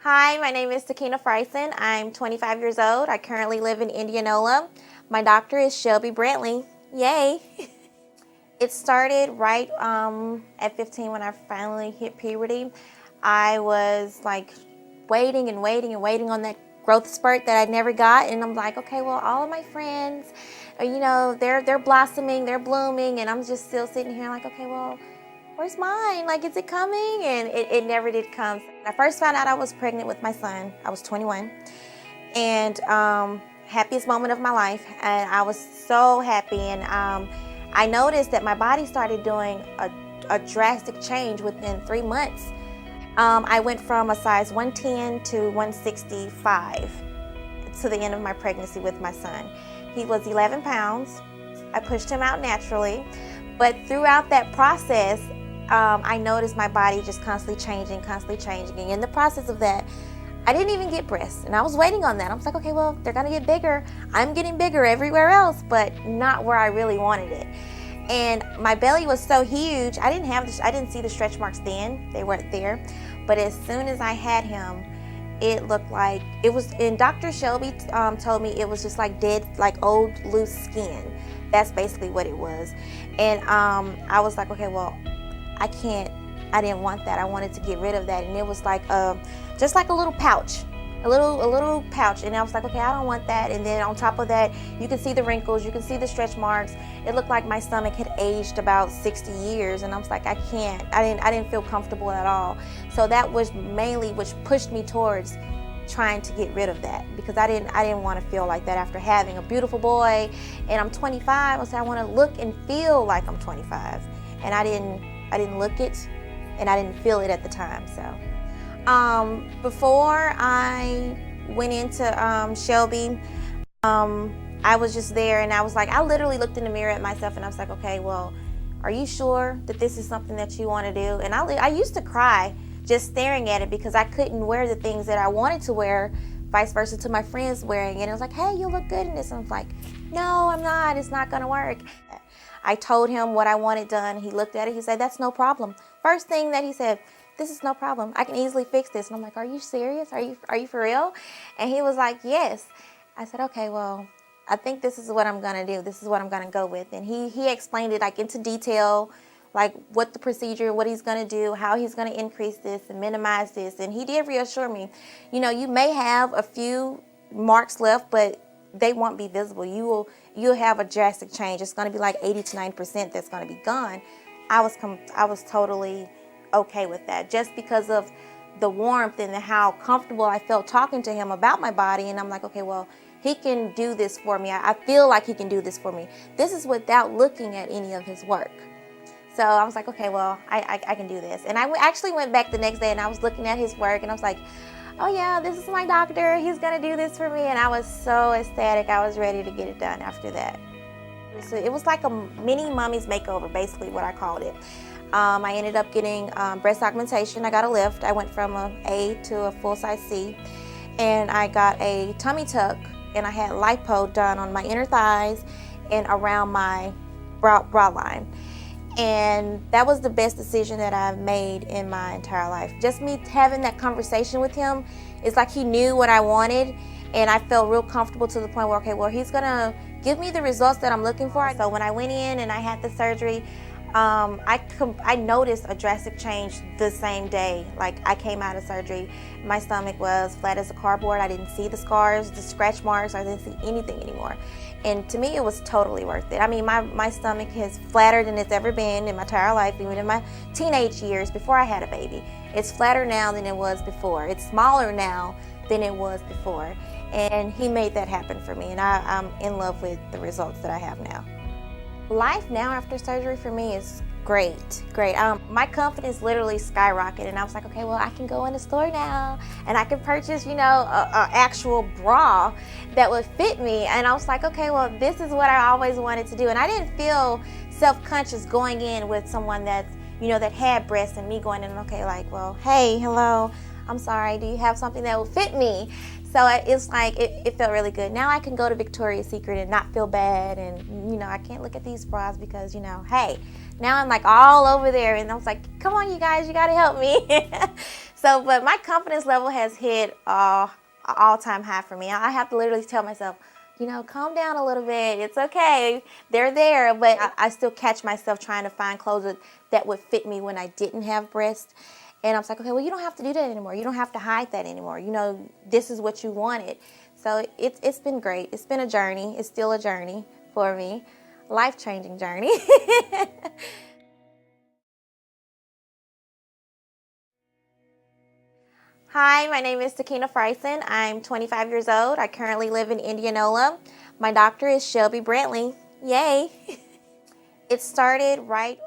Hi, my name is Takina Frison. I'm 25 years old. I currently live in Indianola. My doctor is Shelby Brantley. Yay! It started right at 15 when I finally hit puberty. I was like waiting and waiting and waiting on that growth spurt that I never got, and I'm like, okay, well, all of my friends, they're blossoming, they're blooming, and I'm just still sitting here like, okay, well, where's mine? Like, is it coming? And it never did come. When I first found out I was pregnant with my son, I was 21, and happiest moment of my life, and I was so happy, and I noticed that my body started doing a drastic change within 3 months. I went from a size 110 to 165 to the end of my pregnancy with my son. He was 11 pounds. I pushed him out naturally, but throughout that process, I noticed my body just constantly changing. And in the process of that, I didn't even get breasts, and I was waiting on that. I was like, okay, well, they're gonna get bigger. I'm getting bigger everywhere else, but not where I really wanted it. And my belly was so huge, I didn't see the stretch marks then. They weren't there. But as soon as I had him, it looked like it was, and Dr. Shelby told me it was just like dead, like old loose skin. That's basically what it was. And I was like, okay, well, I didn't want that. I wanted to get rid of that. And it was like just like a little pouch. A little pouch, and I was like, okay, I don't want that. And then on top of that, you can see the wrinkles, you can see the stretch marks. It looked like my stomach had aged about 60 years, and I was like, I didn't feel comfortable at all. So that was mainly which pushed me towards trying to get rid of that, because I didn't want to feel like that after having a beautiful boy. And I'm 25. I said I want to look and feel like I'm 25, and I didn't look it, and I didn't feel it at the time. So. Before I went into Shelby, I was just there, and I was like, I literally looked in the mirror at myself, and I was like, okay, well, are you sure that this is something that you want to do? And I used to cry just staring at it, because I couldn't wear the things that I wanted to wear, vice versa to my friends wearing it. And it was like, hey, you look good in this. And I was like, no, I'm not. It's not going to work. I told him what I wanted done. He looked at it. He said, that's no problem. First thing that he said, this is no problem. I can easily fix this. And I'm like, are you serious? Are you for real? And he was like, yes. I said, okay, well, I think this is what I'm going to do. This is what I'm going to go with. And he explained it like into detail, like what the procedure, what he's going to do, how he's going to increase this and minimize this. And he did reassure me, you may have a few marks left, but they won't be visible. You'll have a drastic change. It's going to be like 80 to 90% that's going to be gone. I was totally okay with that, just because of the warmth and how comfortable I felt talking to him about my body. And I'm like, okay, well, he can do this for me. I feel like he can do this for me. This is without looking at any of his work. So I was like, okay, well, I can do this. And I actually went back the next day, and I was looking at his work, and I was like, oh yeah, this is my doctor. He's gonna do this for me. And I was so ecstatic. I was ready to get it done after that. So it was like a mini mommy's makeover, basically what I called it. I ended up getting breast augmentation. I got a lift. I went from an A to a full-size C. And I got a tummy tuck, and I had lipo done on my inner thighs and around my bra line. And that was the best decision that I've made in my entire life. Just me having that conversation with him, it's like he knew what I wanted, and I felt real comfortable to the point where, okay, well, he's gonna give me the results that I'm looking for. So when I went in and I had the surgery, I noticed a drastic change the same day. Like, I came out of surgery, my stomach was flat as a cardboard. I didn't see the scars, the scratch marks. I didn't see anything anymore. And to me, it was totally worth it. I mean, my stomach is flatter than it's ever been in my entire life, even in my teenage years before I had a baby. It's flatter now than it was before. It's smaller now than it was before. And he made that happen for me, and I'm in love with the results that I have now. Life now after surgery for me is great. My confidence literally skyrocketed, and I was like, okay, well, I can go in the store now, and I can purchase, a actual bra that would fit me. And I was like, okay, well, this is what I always wanted to do. And I didn't feel self-conscious going in with someone that's, that had breasts, and me going in, okay, like, well, hey, hello, I'm sorry, do you have something that will fit me? So it's like, it felt really good. Now I can go to Victoria's Secret and not feel bad, and I can't look at these bras because, hey, now I'm like all over there, and I was like, come on, you guys, you gotta help me. So, but my confidence level has hit an all-time high for me. I have to literally tell myself, you know, calm down a little bit. It's okay. They're there. But I still catch myself trying to find clothes that would fit me when I didn't have breasts. And I'm like, okay, well, you don't have to do that anymore. You don't have to hide that anymore. You know, this is what you wanted. So it's been great. It's been a journey. It's still a journey for me. Life-changing journey. Hi, my name is Takina Frison. I'm 25 years old. I currently live in Indianola. My doctor is Shelby Brantley. Yay! It started right